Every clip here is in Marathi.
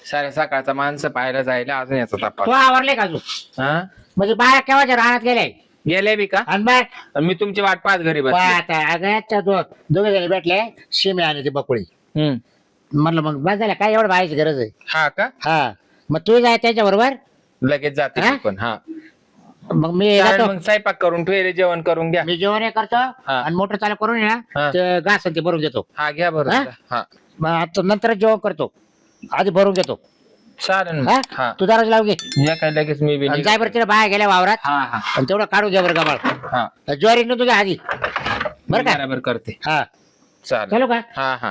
सारे सकाळचा माणसं पाहायला जायला अजून याचा तू तपास. आवरले का अजून? हा म्हणजे बाया केव्हाच्या राहण्यात गेले गेले बी का? आणि बाय आणि मी तुमची वाट पाहत घरी बस. आता अगं दोघे जण भेटले शिमे आणि ती बकुळी म्हणलं मग बस झालं काय एवढं बायाची गरज आहे. हा का? हा मग तू जाय त्याच्या बरोबर लगेच जाते हा? मी पण. हा मग मी चालेल, जातो मग स्वयंपाक करून ठेवले, जेवण करून घ्या. मी जेवण हे करतो हा. आणि मोटर चालू करून ये हा. ना ते घास ते भरून देतो. हा घ्या बरं. हा? हा मग आता नंतर जेवण करतो आधी भरून घेतो. चालेल मग. हा हा तू दरवाजा लावून घे या काय लगेच मी बी आणि निघतो. जाय बरं तिला बाया गेल्या वावरात हा हा आणि तेवढं काढू घ्या बरं गबाळ हा ज्वारी न तुझ्या आधी बरं का बरोबर करते. हा चालेल. चलो का हा हा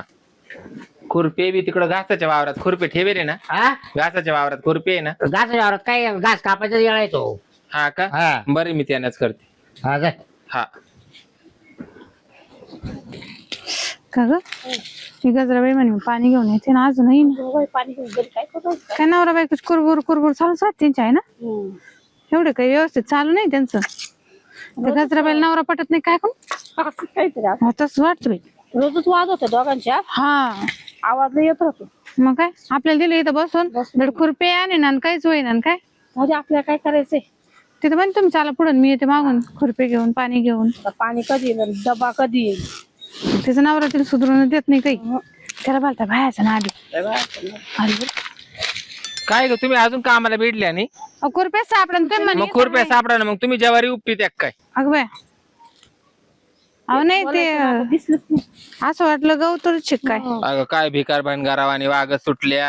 खुरपे बी तिकडं घासाच्या वावरात खुरपे ठेवेले ना? हा घासाच्या वावरात खुरपे आहे ना? घासाच्या वावरात काय घास कापायचा येळा येतो. हा का? हा. बरे मी त्यानंच करते. हा जाय हा का ग ही गजराबाई म्हणे पाणी घेऊन येते ना अजूनही ना. पाणी घेऊन घरी काय करतो काय नवरा बायकोच कुरबुर कुरबुर चालूच राहत त्यांच्या आहे ना. एवढं काही व्यवस्थित चालू नाही त्यांचं. त्या गजराबाईला नवरा पटत नाही काय कोण काहीतरी आता तसं वाटतं बाई. रोजच वाद होते दोघांच्या हा आवाज नाही येत राहतो मग काय आपल्याला दिलं इथं बसून धड खुरपे आणि ना काहीच होईना आणि काय म्हणजे आपल्याला काय करायचंय तिथं म्हणे तुम्ही चाला पुढे मी येते मागून खुरपे घेऊन पाणी घेऊन. आता पाणी कधी येईल डबा कधी येईल तिचं नवरा तिला सुधरून देत नाही काही त्याला बोलता बायाचा ना आधी काय ग तुम्ही अजून कामाला भेटले आणि खुरपे सापडा तुम्ही म्हणे मग खुरप्या सापडा ना, मग तुम्ही ज्वारी उपटी त्या काय? अगं बाय अहो नाही ते दिसलंच नाही असं वाटलं गवतच शिक काय अगं काय भिकार भनगाराव आणि वाघ सुटल्या.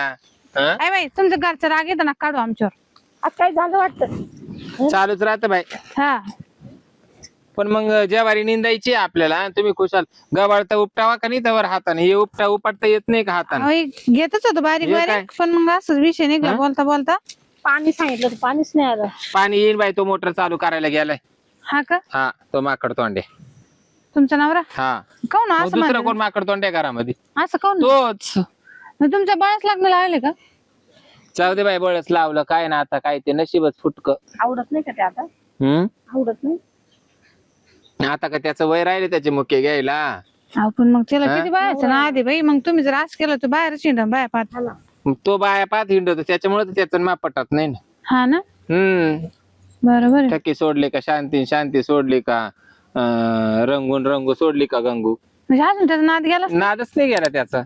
हं? काय बाई तुमचं घरचं राग येतं ना काढू आमच्यावर. आज काय झालं वाटतं चालूच राहतं बाई. हा पण मग ज्वारी निंदायची आपल्याला, तुम्ही खुशाल गबाळ तर उपटावा का नाही त्यावर हाताने, हे उपटता येत नाही का हाताने? अहो, एक घेतच होतो बारीक हे काय? बारीक पण मग असंच विषय निघला हं? बोलता बोलता. पाणी सांगितलं तर पाणीच नाही आलं पाणी येईन बाई, तो मोटर चालू करायला गेलाय. हा का हा तो माकड तोंडे. तुमचा नवरा हा काऊन मग असं दुसरं म्हणलं? कोण माकड तोंडे घरामध्ये? असं काऊन तोच. मग तुमच्या बाळाच लग्न लागले का? जाऊ दे बाई, बळच लावलं काय ना, आता काय ते नशीबच फुटक. आवडत नाही का ते आता आवडत नाही आता का त्याचं वय राहिले त्याचे मुके घ्यायला? अहो पण मग त्याला हा? किती बायाचं ना आधी बाई, मग तुम्ही जर असं केलं तर बाहेर शिंड बाया पाहत. मग तो बाया पाहत हिंडतो त्याच्यामुळे तर त्याचं मा पटत नाही ना. हा ना बरोबर आहे. टक्के सोडली का शांती, शांती सोडली का रंगून रंगू सोडली का गंगू? म्हणजे अजून त्याचा नाद गेला नादच नाही गेला त्याचा.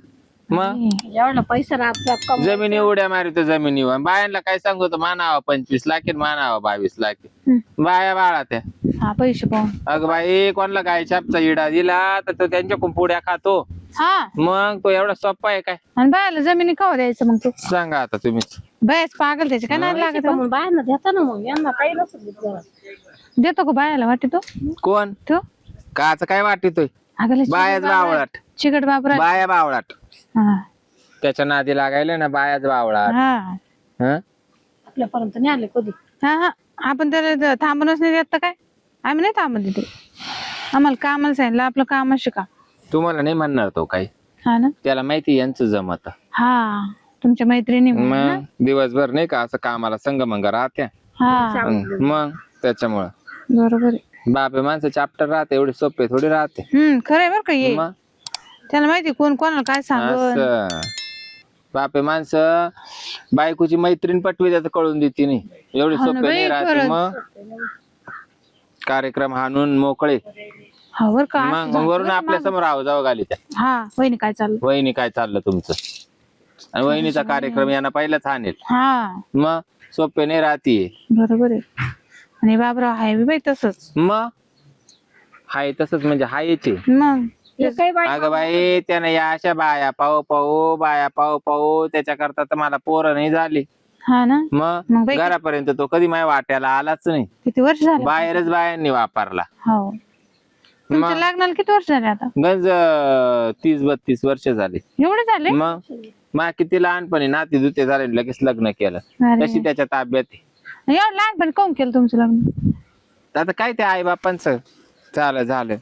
मग एवढा पैसा राहत जमिनी उड्या मारितो जमिनीवर. बायांना काय सांगतो, मानावा 25 लाख मानावा 22 लाख. बाया बाळा त्या. हा पैसे पाहून अगं बाई, कोणाला गाय छापचा इडा दिला तर तो त्यांच्याकडून पुड्या खातो. हा मग तो एवढा सोपा आहे काय? आणि बायाला जमिनी कवा द्यायचं मग तू सांगा आता तुम्हीच. बायच पागल त्याचे काय नाद लागत मग बायांना देता ना मग यांना काही नसत देतो का बायाला वाटते तो कोण तो काच काय वाटतोय? अगले बायाच बावळाट. चिकट बाबरा बाया बावळाट. हा त्याच्या नादी लागायला ना, बायाच बावळाट. हा हं? आपल्यापर्यंत नाही आले कधी हा हा आपण त्याला थांबूनच नाही देत तर काय आम्ही नाही थांबत तिथे आम्हाला कामाला सांगितलं आपलं काम शिका. तुम्हाला नाही म्हणणार तो काही, हा ना त्याला माहिती यांचं जमत. हा तुमच्या मैत्रिणी म्हणून ना? मग दिवसभर नाही का असं कामाला संगमंग राहत्या. हा मग त्याच्यामुळं बरोबर आहे. बापे माणसं चॅप्टर राहते, एवढे सोपे थोडी राहते. खरंय बरं का ये मग त्याला माहिती कोण कोणाला काय सांगून असं बापे माणसं बायकोची मैत्रीण पटवी त्याचं कळून देते नाही, एवढे हो ना सोपे बाई, नाही राहते. खरंच. मग कार्यक्रम हाणून मोकळे. हा बर का असं मग झालं वरून बरं आपल्या माझं. समोर आवाजावं घाली त्या. हा वहिनी काय चाललं वहिनी काय चाललं तुमचं, आणि वहिनीचा कार्यक्रम यांना पहिलाच आणेल. हा मग सोपे नाही राहते. बरोबर आहे. आणि बाबराव आहे बी बाई तसंच मग हाय तसंच म्हणजे हायचे. मग काही बाई अगं बाई, त्यानं या अशा बाया पाहू पाहू त्याच्या करता तर मला पोरं नाही झाली. हा ना मग मग बाई घरापर्यंत तो कधी माझ्या वाट्याला आलाच नाही. किती वर्ष झाले बाहेरच बायांनी वापरला. हो तुमच्या लग्नाला किती वर्ष झाले आता? गंज 30-32 वर्ष झाली. एवढे झाले? मग किती लहानपणी नाती दुते झाले, लगेच लग्न केलं. अरे. तशी त्याच्या ताब्यात आहे. एवढं लहानपणी काऊन केलं तुमचं लग्न? आता काय ते आई बापांचं झालं.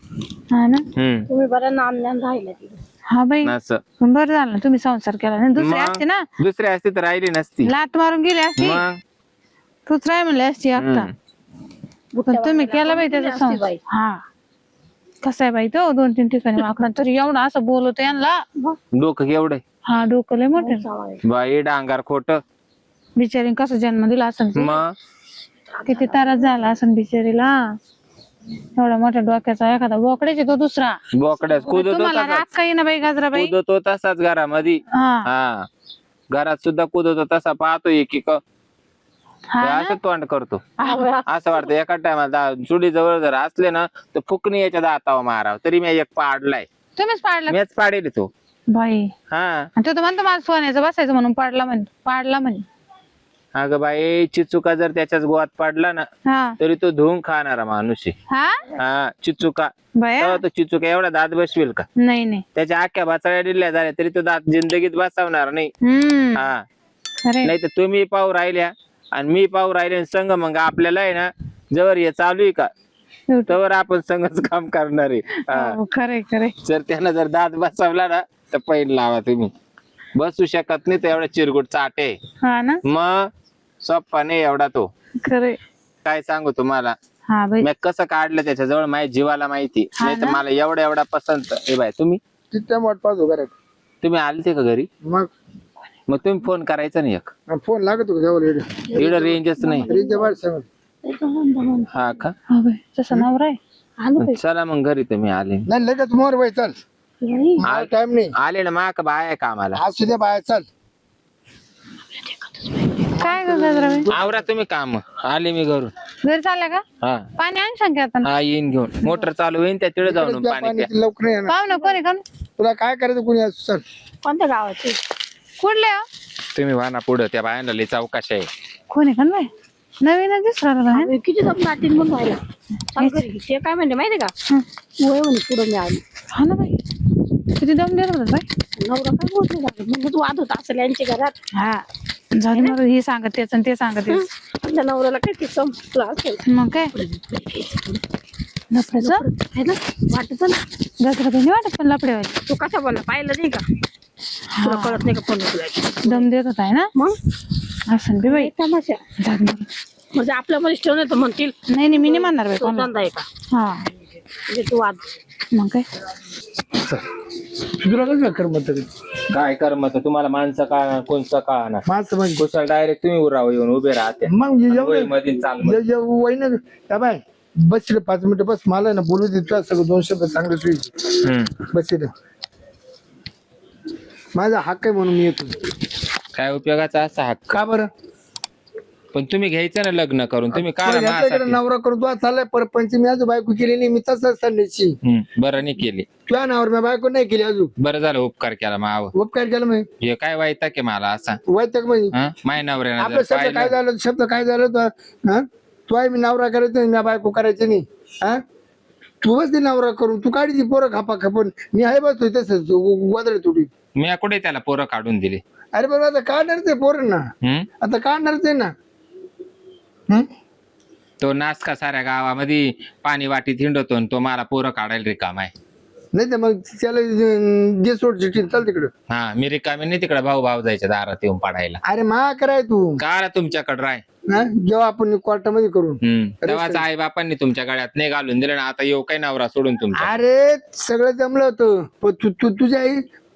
हा ना तुम्ही बरं नाम ज्ञान राहिलं तिथे हा बाई असं पण बरं झालं ना तुम्ही संसार केला नाही दुसरी असते ना दुसरी असती तर राहिली नसती. लात मारून गेली असती मग तूच राय म्हणली असती एकटा. पण तुम्ही केला बाई त्याचा असती संसार. बाई. हा कसा आहे बाई तो 2-3 ठिकाणी वाकडा तरी एवढा असं बोलवतो यांना. डोकं केवढं हा डोकं लय मोठे चावायचं. बाई डांगार खोट. बिचारी कसं जन्म दिला असं मग किती त्रास झाला असं बिचारीला. एवढा मोठ्या डोक्याचा एखादा बोकड्याचे तो दुसरा. बोकड्यात कुदतो तुम्हाला तसाच. राग काही ना बाई गजराबाई. कुदतो तसाच घरामध्ये. हा हा घरात सुद्धा कुदतो तसा पाहतो एकीक हा ना? असं तोंड करतो. आवळा. असं वाटतं एका टायमाला चुडी जवळ जर असले ना तर फुकणी याच्या दातावर मारावं. तरी मी एक पाडलाय. तुम्हीच पाडला मीच पाडेल तो. बाई. हा आणि तो तर म्हणतो मला सोन्याचं बसायचं म्हणून पाडला म्हणे. अगं बाई चिचुका जर त्याच्याच गोवात पडला ना हा तरी तो धुवून खाणारा माणूस आहे. हा हा चिचुका. बाया तेव्हा तो चिचुका एवढा दात बसवेल का? नाही नाही. त्याच्या आख्या बाचाळ्या दिल्या झाल्या तरी तो दात जिंदगीत बसवणार नाही. हा खरे नाही तर तुम्ही पाहू राहिल्या आणि मी पाहू राहिले आणि संघ मग आपल्याला आहे ना जवळ हे चालू आहे का तवर आपण संघच काम करणार आहे. हा. खरे खरे. जर त्यानं जर दात बसवला ना तर पैन लावा तुम्ही. बसू शकत नाही तर एवढा चिरगुट चाटे. हा ना मग सोप्पा नाही एवढा तो. खरे. काय सांगू तुम्हाला. हा बाई. मी कसं काढलं त्याच्याजवळ माझ्या जीवाला माहिती. हा नाही तर ना? मला एवढा पसंत. ए बाय तुम्ही तिथे वाट पाहतो घरात. तुम्ही आलते का घरी? मग मग तुम्ही फोन करायचा नाही एक. फोन लागतो का जवळ इकडं रेंजच नाही. रेंजच्या बाहेर सांग. हा का? हा बाई तसा नवरा आहे. आलो बाई. चला मग घरी तुम्ही आले. नाही लगेच मोर बाई चल. बाई. मला टाइम नाही. आले ना माक बाय कामाला. आज सुद्धा बाहेर चल. काय ग गजराबाई आवरा तुम्ही काम. आले मी घरून. घरी चालल्या का? हा पाणी आण सांग आता. हा येईन घेऊन. मोटर चालू होईन त्या तिकडे जाऊन पाणी प्या. पाणी लवकर नाही येणार. पाहू ना कोणी का तुला काय करायचं कोणी आज चल. कोणत्या गावाची? कुठले हो? तुम्ही वाना पुढं त्या बायांना लई चौकाशी आहे. कोणी का बाई नवीनच दिसला बाई. आम्ही किती दम नाटीन म्हणून राहिला. चाल घरी. ते काय म्हणते माहिती का? वय म्हणे पुढं मी आली. हा ना बाई किती दम देत होता बाई. नवरा काय बोलतो म्हणजे तू वाद होता असेल यांच्या घरात. हा झाली मग हे सांगत तेच आणि ते सांगत तेच. त्या नवऱ्याला काय ते संपलं असेल. मग काय लफड्याचं आहे ना वाटत ना. गजराबाई नाही वाटत पण लफडेवाली. तू कसा बोलला पाहिलं नाही का? तुला कळत नाही का फोन तुला? दम देत होता है ना. मग असं बी बाई तमाशा जात मग. म्हणजे आपल्यामध्ये ठेवलं तर म्हणतील नाही नाही मी नाही म्हणणार बाई तो कोणाला. धंदा आहे का? हा म्हणजे तू वाद. मग काय तुला कसं कर मत काय कर मग तुम्हाला माणसं का कोणचं का ना माझं म्हणजे कुशल डायरेक्ट तुम्ही उराव येऊन उभे राहते. मग होय, मध्ये चाल मग. वहिनं त्या बाय बस 5 मिनिटं बस मला ना बोलू दे तुला सगळं 2 शब्द चांगले सुई बस इथं. माझा हक्क आहे म्हणून मी येतो. काय उपयोगाचा असा हक्क. का बरं पण तुम्ही घ्यायचं ना लग्न करून. तुम्ही का तुला याच्याकडे नवरा करून तू चाललाय परपंच मी अजून बायको केली नाही. मी तसंच चालल्याची बरं नाही केली. तुझ्या नावावर मी बायको नाही केली अजून. बरं झालं उपकार केला माव. उपकार केला मी हे काय वाईट की मला असा वैतक म्हणजे माय नवऱ्यानं आपलं जर शब्द काय पाहिलं. झालं शब्द काय झालं तर तू आहे मी नवरा करायचं मी बायको करायची नाही. हा तू बस ते नवरा करून तू काढी ती पोरं खापा खापून मी आहे बसतोय तसंच गोदरे तुटी. मी कुठे त्याला पोरं काढून दिले. अरे बरं आता काढणारच आहे पोरं ना. आता काढणारच आहे ना. तो नासका साऱ्या गावामध्ये पाणी वाटीत हिंडतो आणि तो मला पोरं काढायला रिकाम आहे. नाही तर मग त्याला जे सोड चिठ्ठी चाल तिकडं. हा मी रिकामी नाही तिकडे भाऊ जायच्या दारात येऊन पडायला. अरे मा कराय तू का तुमच्याकडे राय. जेव्हा आपण कोर्टामध्ये करून तेव्हाच आई बापांनी तुमच्या गळ्यात नाही घालून दिलं ना. आता येऊ काय नवरा सोडून तुमच्या. अरे सगळं जमलं होतं पण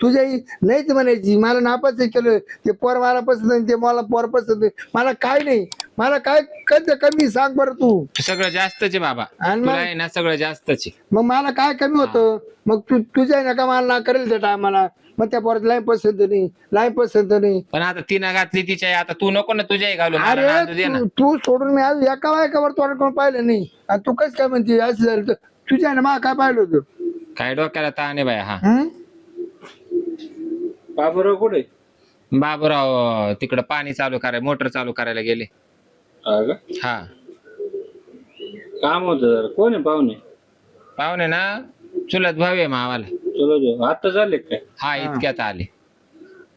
तुझ्या आई नाहीच म्हणायची. मला नापास केलं ते पोर मला पसंत नाही ते मला पोर पसंत नाही. मला काय नाही मला काय कमी सांग बरं तू. सगळं जास्तच आहे बाबा. आणि तुला मग आहे ना सगळं जास्तच आहे. मग मला काय कमी होतं. मग तुझ्या नका मला ना करेल त्या टायमाला. मग त्या पोरात लाईन पसंत नाही. पण आता तिनं घातली तिच्या आई, आता तू नको ना तुझ्याही घालू. मला नांदू दे ना. अरे तू सोडून मी आज एका वायकावर तोंड कोण पाहिलं नाही. आणि तू कसं काय म्हणते असं झालं तर तुझ्या ना मला काय पाहिलं होतं. काय डोक्याला ताण आहे बाय. हा हं? बाबूराव कुठे? बाबूराव तिकडं पाणी चालू करायला मोटर चालू करायला गेले. हा का? हा काम होतं जरा. कोण आहे पाहुणे? पाहुणे ना चुलत भाऊ आहे मावाला. चलो जो आता झाले काय? हा इतक्यात आले.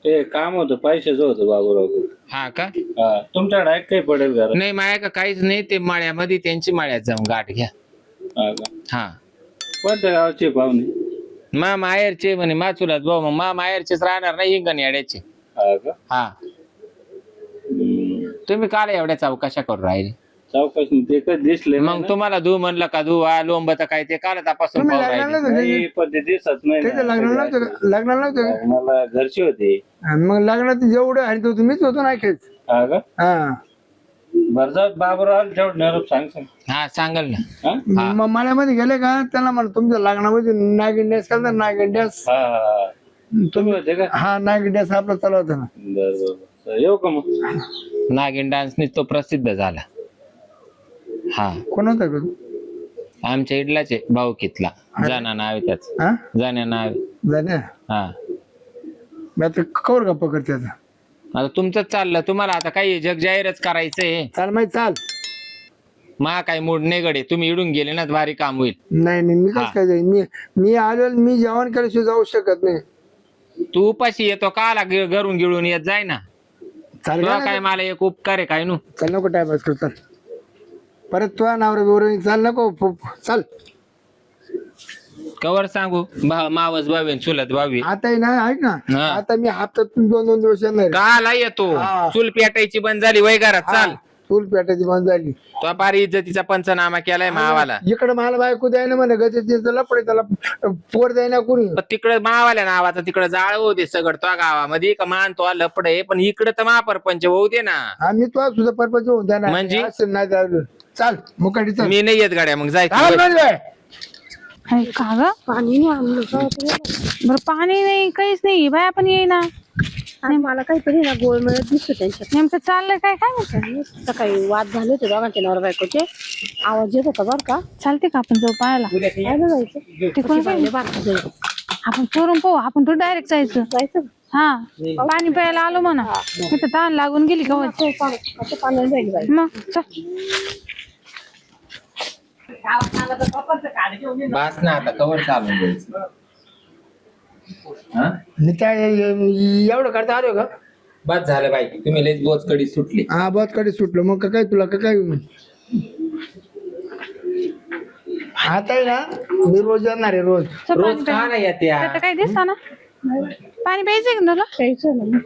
ते काम होतं पैशाचं होतं बाबूराव. हा का? हा तुमच्याकडे आहे काही पडेल घरात? नाही माया का काहीच नाही. ते माळ्यामध्ये त्यांची माळ्यात जाऊन गाठ घ्या. हा का? हा कोणत्या गावचे पाहुणे? मा माहेरचे म्हणे मा चुलत भाऊ. मग मा माहेरचेच राहणार नाही हिंगण येड्याचे. हा का? हा तुम्ही काल एवढ्या चौकशा करू राहिले. चौकशी ते कधी दिसले नाही मग ना. तुम्हाला धू म्हणलं का धू लोंबत काय ते काल तपासून तुम्ही पाहू लग्नाला राहिले. नव्हतं नाही, पण ते दिसत नाही ना. त्याचं लग्नाला नव्हतं का? लग्नाला नव्हतं का? लग्नाला घरचे होते. आणि मग लग्नात जेवढं आणि तो तुम्हीच होतो ना ऐकायच. हा का हा बरं जाऊ बाबूराव जेवढं निरोप सांग हा सांगल ना. हा मग मळ्यामध्ये गेले का त्यांना म्हणा तुमच्या लग्नामध्ये नागिंड्यास का नागिंड्यास हा हा. तुम्ही होते का हा नागिंड्यास आपला चालू होता ना. बरं येऊ का मग नागिन डान्सनी तो प्रसिद्ध झाला. हा कोण होता का तू? आमच्या इडलाचे भाऊकीतला जाना नाव आहे त्याच. हा जाण्या नाव आहे. झाल्या हा मी आता कवर गप्पा करते आता. आता तुमचंच चाललं. तुम्हाला आता काही जग जाहीरच करायचंय. चाल माहिती चाल. मा काय मूड नाही गडे. तुम्ही इडून गेले ना भारी काम होईल. नाही नाही मी कसं काय जाईन. मी आलो मी जेवण केल्याशिवाय जाऊ शकत नाही. तू उपाशी येतो काला घरून गिळून येत जाय ना. चाल तुला का काय मला एक उपकार आहे काय नु. चल नको टाइमपास कर चाल. परत तुझ्या नावर बिवर चाल नको चाल. कवर सांगू मावस भावी चुलत भावी आता आहे ना ऐक ना हा. आता मी हप्त्यातून 2-2 दिवस येणार. काला येतो. हा. चूल पेटायची बंद झाली वय घरात चाल. चूल पेटायची बंद झाली. तो पारी इज्जतीचा पंचनामा केलाय मावाला. इकडे मला बायको द्यायना म्हणे गतीचं लपडे त्याला पोर द्यायना कुणी. पण तिकडे मावाल्या नावाचा तिकडे जाळ होऊ दे सगळं तो गावामध्ये का मान तो लपडे. पण इकडे तर महापरपंच होऊ दे ना. आम्ही तुला सुद्धा परपंच होऊन द्या म्हणजे? नाही जाऊ. चाल मुकाटी चाल. मी नाही येत गाड्या मग जाय चाल नाही जाय. हाय का ग पाणी नाही आणलं का बरं पाणी नाही काहीच नाही बाय आपण येईना. आणि मला काहीतरी ना गोळ मिळत दिसतो त्यांच्यात. नेमकं चाललंय काय काय माहिती. सकाळी वाद झाले होते दोघांचे नवरा बायकोचे. आवाज येत होता बरं का. चालते का आपण जाऊ पाहायला. पाहायला जायचं तिकडून काय? बारका जायचं. आपण चोरून पाहू. आपण तो डायरेक्ट जायचं. जायचं हा पाणी प्यायला आलो म्हणा. तिथं ताण लागून गेली का असं पाण्याला जायला जायचं. मग चल. बास ना आता कवर चालून द्यायचं. हा? मी काय एवढं करता आलो का? बस झालं बाई तुम्ही लयच बोचकडी सुटली. हा बस कडे सुटलं मग काय तुला काय आता आहे ना मी रोज येणार आहे रोज. चल रोज पाणी प्या. का नाही येते या? त्याचं काही दिसता ना. पाणी प्यायचंय का तुला. प्यायचं ना.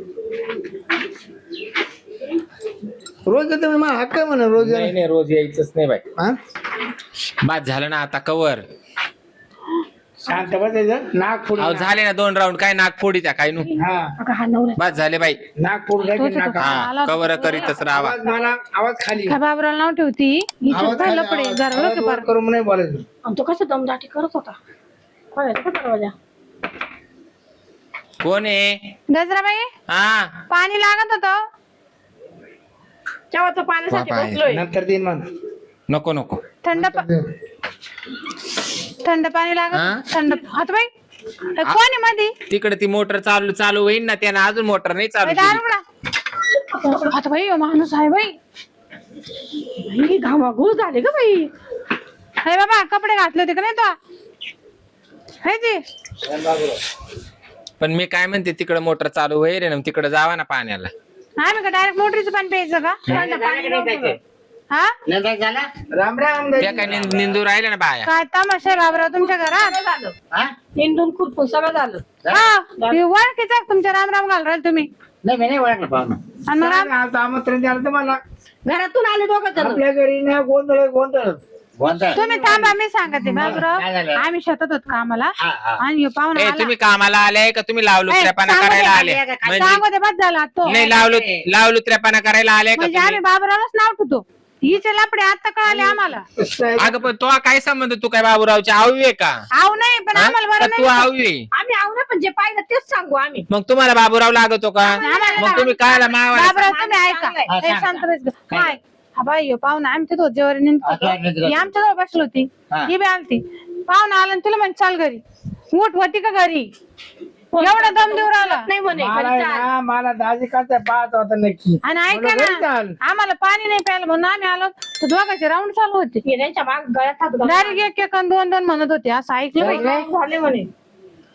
रोज येतो मला हक्क आहे म्हणा रोज नाही नाही रोज यायचंच नाही बाई. हा बास झालं ना आता कवर. शांत बसायचं नाक फोड. अहो झाले ना 2 राऊंड काय नागफोडी त्या काय नु. हा अगं हा नवरा बस झाले बाई. नाक फोड तोच नाक. होता. हा आला होता. कवर करीतच राहावा. आवाज मला आवाज खाली. काय बाबराला नाव ठेवती. हिच्यात आवाज काय खाली, लपडे आवाज- जरा आवाज लोक वर करून नाही बोलायचं. आणि तो कसं दमदाटी करत होता. खोलायचा का दरवाजा. कोण आहे. गजराबाई हा पाणी लागत होतं. चहाचं पाण्यासाठी बापा. बसलोय. नंतर देईन मग. नको नको. थंड पाणी हा? लागत. थंड हात बाई कोण आहे मध्ये. तिकडे ती मोटर चालू होईल ना त्यानं अजून मोटर नाही चालू केली. दारुगडा हात बाई माणूस आहे बाई. ही घामाघूळ झाले ग बाई. हे बाबा कपडे घातले होते का नाही तो. हाय ते पण मी काय म्हणते तिकडे मोटर चालू होईल ना तिकडे जावा ना पाण्याला. आम्ही का डायरेक्ट मोटरीचं पाणी प्यायचं का. थंड पाणी नव्हतं. हा राम राम त्या काय निंदू राहिल्या ना बाया. काय तमाशा बाबराव तुमच्या घरात. निंदून खुरपून सगळं झालं. हा ओळखीचा तुमच्या राम राम घाल राहिले तुम्ही. आणि मग राम आता आमंत्रण द्याल तर मला. घरातून आले दोघं जण. आपल्या घरी ना गोंधळ गोंधळ. तुम्ही थांबा मी सांगते बाबराव. आम्ही शेतात होत कामाला आणि पाहुणा ए आला. तुम्ही कामाला आले का तुम्ही लावलुत्र्यापणा सांगू दे करायला आले. सांगू म्हणजे दे बस झाला तो. नाही लावलुत्र्यापणा करायला आले का म्हणजे तुम्ही. आम्ही बाबरावच नाव ठेवतो. हिचे लपडे आता कळाले आम्हाला. अगं पण तो काय संबंध तू काय बाबूरावची आवी आहे का. आव नाही पण हा? आम्हाला का बरं तू नाही. आवी आहे? आम्ही आऊ ना पण जे पाहिलं तेच सांगू आम्ही. मग तुम्हाला बाबूराव लागतो का. मग तुम्ही कायला मावाला. बाबराव तुम्ही ऐका. हे शांत बस गं. काय हा बाई ह्यो पाहुणा आमच्या तो जेवारी ही आमच्या जवळ बसली होती. ही बी आलती. पाहुणा आला आणि तुला म्हणजे चाल घरी. उठ होती का घरी. एवढा दम देऊ राहिला. नाही म्हणे मला घरी आहे चाल. ना मला दाजी काचा पाहत होता नक्की. आणि ऐका म्हणलं घरी ना चाल. आम्हाला पाणी नाही प्यायला म्हणून आम्ही आलो तर दोघांचे राऊंड चालू होते. हे त्यांच्या माग गळ्यात हात घालून डायरेक्ट एक आणि दोन म्हणत होते असं ऐकलं बाई. झाले म्हणे.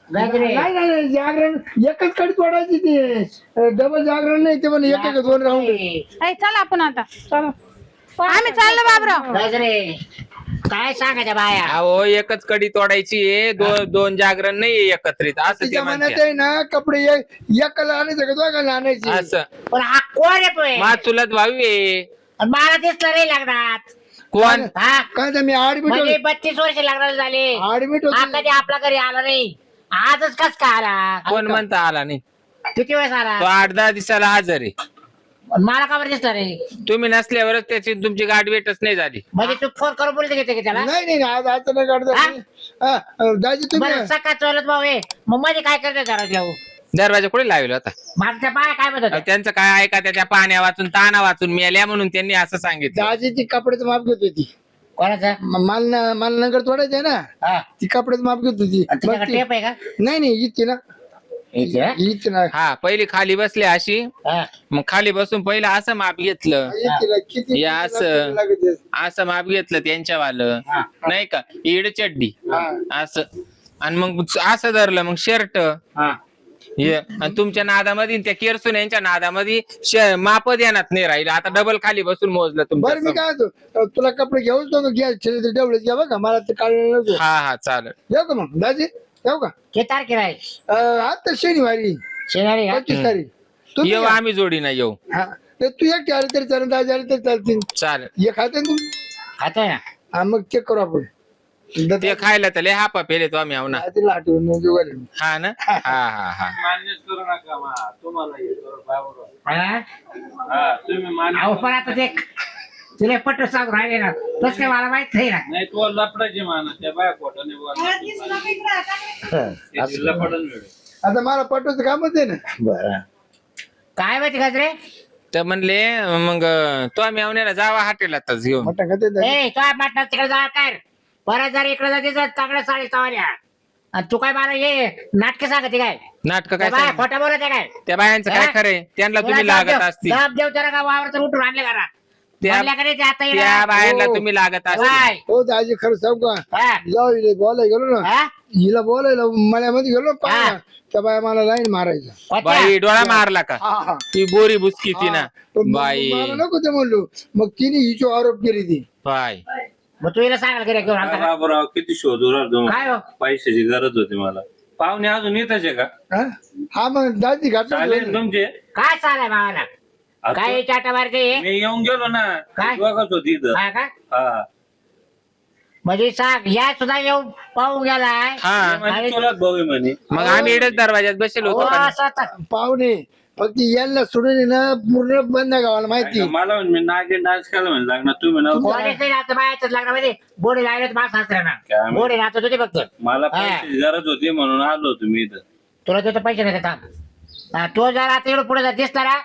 नाही जागरण एकच कडे तोडायची ते डबल जागरण नाही ते पण एक 2 राऊंड. ऐ, चला आपण आता. चला. आम्ही चाललो बाबराव. काय सांगायच्या बाया. अहो एकच कडी तोडायची आहे. दोन जागरण नाही एकत्रित असं ते तिच्या मनात म्हणते. आहे ना कपडे एकाला आणायचे का दोघांना आणायचे. असं पण हा कोण आहे तो? मा चुलत भावी आहे. आणि मला दिसलं रे लग्नात. कोण हा काय तर मी ऍडमिट म्हणजे 32 वर्ष लग्नाला झाले. ऍडमिट हा होतो कधी आपल्या घरी आला नाही. आजच कस काय आला? कोण म्हणता आला नाही किती वेळेस आला? तो 8-10 दिवसाला हजर आहे. मला का बरं दिसला रे? तुम्ही नसल्यावरच त्याची तुमची गाठ भेटच नाही झाली. म्हणजे तू फोन करून बोलते घेते की त्याला? नाही आज अचानक अडचण दाजी तुम्ही बरं सकाळ चोलत भाऊ आहे मग मध्ये काय करते जरा जाऊ दरवाजा कुठे लावला होता? माझ्या बाय काय म्हणत अहो, होत्या? त्यांचं काय ऐका त्याच्या पाण्या वाचून ताना वाचून मेल्या म्हणून त्यांनी असं सांगितलं. दाजीची कपड्याचं माप घेत होती कोणाचं? मला नंतर तोडायचं आहे ना हा ती कपड्याचं माप घेत होती आणि मग तुझ्याकडे ती- टेप आहे का? नाही इतकी ना इथे, हा? इतकी ना हा पहिली खाली बसले अशी, हा. मग खाली बसून पहिलं असं माप घेतलं, इतकी ना, किती या असं. लागत आहे. असं माप घेतलं त्यांच्यावालं हा. नाही का, इड चड्डी हा. असं, आणि मग असं धरलं मग शर्ट हा. हे, आणि तुमच्या नादामध्ये त्या केरसून यांच्या नादामध्ये माप देण्यात नाही राहिलं. आता डबल खाली बसून मोजलं बरं मी तुमचं. काय होतो तुला कपडे घेऊन नको घ्या तेवढेच घ्या बघा मला ते काढलं नको हा चालेल. येऊ का मग दाजी येऊ का किती तारखेला आहे? आता शनिवारी शनिवारी का? 25 तारीख तुम्ही येऊ या. आम्ही जोडीनं येऊ. हा ते तू एकटे आले तरी चालेल दाजी आले तरी चालतील चालेल. हे खाते ना तू खातोय ना? हा मग चेक करू आपण ते खायला तर लय हापा पेले तो आम्ही ना. दाजीला आठवण जुगारी हा ना. हा मान्यच करू नका मा तुम्हाला हे करू बाबूराव. हा? हा तुम्ही मान्य अहो पण आता ते तुला पट्ट सांगून राहिले ना तस काय मला माहित नाही ना. नाही तू लपडायची माना त्या बाया खोटाने लपडन मिळेल. आता मला पटवायचं कामच आहे ना बरं काय माहिती का रे? तर म्हणले मग तो आम्ही आवण्याला जावा हॉटेलातच घेऊन. मटण खाते दाजी. ए तो म्हटलं तिकडे जा काय परत जर इकडे जाते तर चांगल्या साडी चावल्या आणि तू काय मला हे नाटक सांगते काय? नाटक काय त्या बाया सांगितलं? खोटं बोलत आहे काय? त्या बायांचं काय हा? खरंय, त्यांना तुला तुम्ही दाब लागत देव- असतील. दाब देव जरा का वावरतून उठून आणले घरात त्या म्हणल्याकडे ते आता त्या येणार. बायांना हो. तुम्ही लागत असतील. काय? हो दाजी खरं सांगू का हा? जाऊ इले बोलायला गेलो ना हा? हिला बोलायला मळ्यामध्ये गेलो हा. पाहिला त्या बाया मला लाईन मारायचा कोणत्या? बाई डोळा मारला का? हा हा ती बोरी बुसकी ती ना. पण मग बाई मला नको ते म्हणलो मग तिने हिचो आरोप केली ती बाई मग तू हिला सांगायला गेला घेऊन आलता का? बाबूराव किती शोधू राहिलो. काय हो? पैशाची गरज होती मला. पाहुणे अजून येतच आहे का? हा? हा मग दाजी चालेल घाट तुमचे. काय चालय भावाला? आता काय चाटा मारते? मी येऊन गेलो ना. काय? बघत होती इथं. काय का? हा म्हणजे सांग या सुद्धा येऊन पाहून गेलाय. हा म्हणजे तुलाच भाऊ आहे म्हणे. मग आम्ही इकडेच दरवाज्यात बसेल हो, होतो का? असं आता. पाहुणे फक्त यांना सोडून आहे ना पूर्ण बंद गावाला माहिती मला म्हणे मी नागे डान्स केला म्हणे लागणार तुम्ही ना कोणीच नाही राहत बायाच्याच लग्नामध्ये बोडी लागले मला काय सासऱ्यांना माहिती? बोडी राहत होती फक्त. मला हा. पैशाची गरज होती म्हणून आलो होतो मी इथं. तुला देतो पैसे नाही देतात. तो जरा आता एवढं पुढे दिसला ना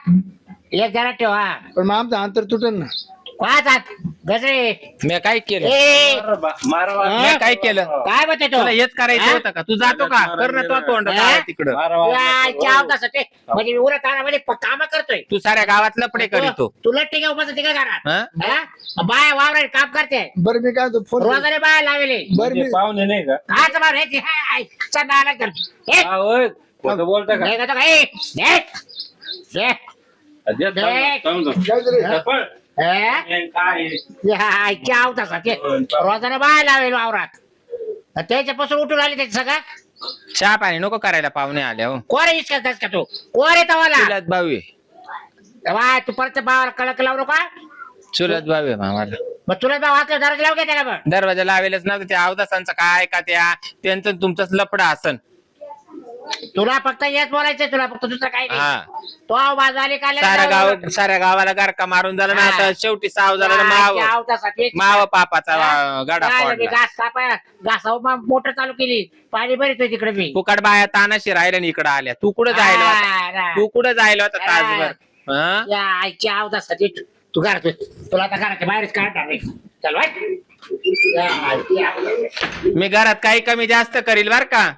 एक जरा ठेव हा. पण मग आमचं अंतर तुटन ना कोणाचात गजरे मी काय केलं? ए मारा मी काय केलं? काय म्हणते तो? तुला हेच करायचं होतं का? तू जातो का? कर ना तो तोंड हा? तिकडं. या, चाव कसं ते म्हणजे मी उरत आणामध्ये काम करतोय. तू साऱ्या गावात लपडे करीतो. तुला टिका उपास टिका घरात हा? हा? बाया वावरात काम करते बरं मी काय म्हणतो फोन रोजाने बाया लावले बरं मी पाहुणे नाही का? काच मार हे हाय चंदा आला कर हे हा, होय. खोटं बोलता का? नाही का तो का? ए, ए, अद्याप थांब. जाऊ दे रे. पळ. ए, हे काय आहे? हाय, चाव तसा ते रोजाने बाया लावेल वावरात त्याच्यापासून उठून आले त्याच्या सगळं चहा पाणी नको करायला पाहुणे आल्या हो. कोरे इसकास का तू कोरे तवाला चुलत भाऊ आहे. बाय तू परत भावाला कळक लावू नका. चुलत भाऊ आहे मामाला. मग तुला भाव वाचलं दरवाजा लावू घेते का मग? दरवाजा लावेलच नव्हतं. त्या अवदासांचं काय का त्या त्यांचं तुमचंच लपडा असन. तुला फक्त हेच बोलायचंय तुला फक्त दुसरं काही नाही. हा तो आवाज आले का साऱ्या गावाला गारका मारून झाला ना. आता शेवटी साव झाला ना. माव पापाचा गाडा फोडला. घास कापाय घासावर मोटर चालू केली पाणी भरतोय तिकडे मी फुकट बाया तानाशी राहिल्या इकडे आल्या. तू कुठं जायला होता? तू कुठं जायला होता तासभर? हा? या आईची अवदासाठी तू घरात तुला आता घराच्या बाहेरच काढणार नाही. चल बाय. या आईची अवदास. मी घरात काही कमी जास्त करील बर का.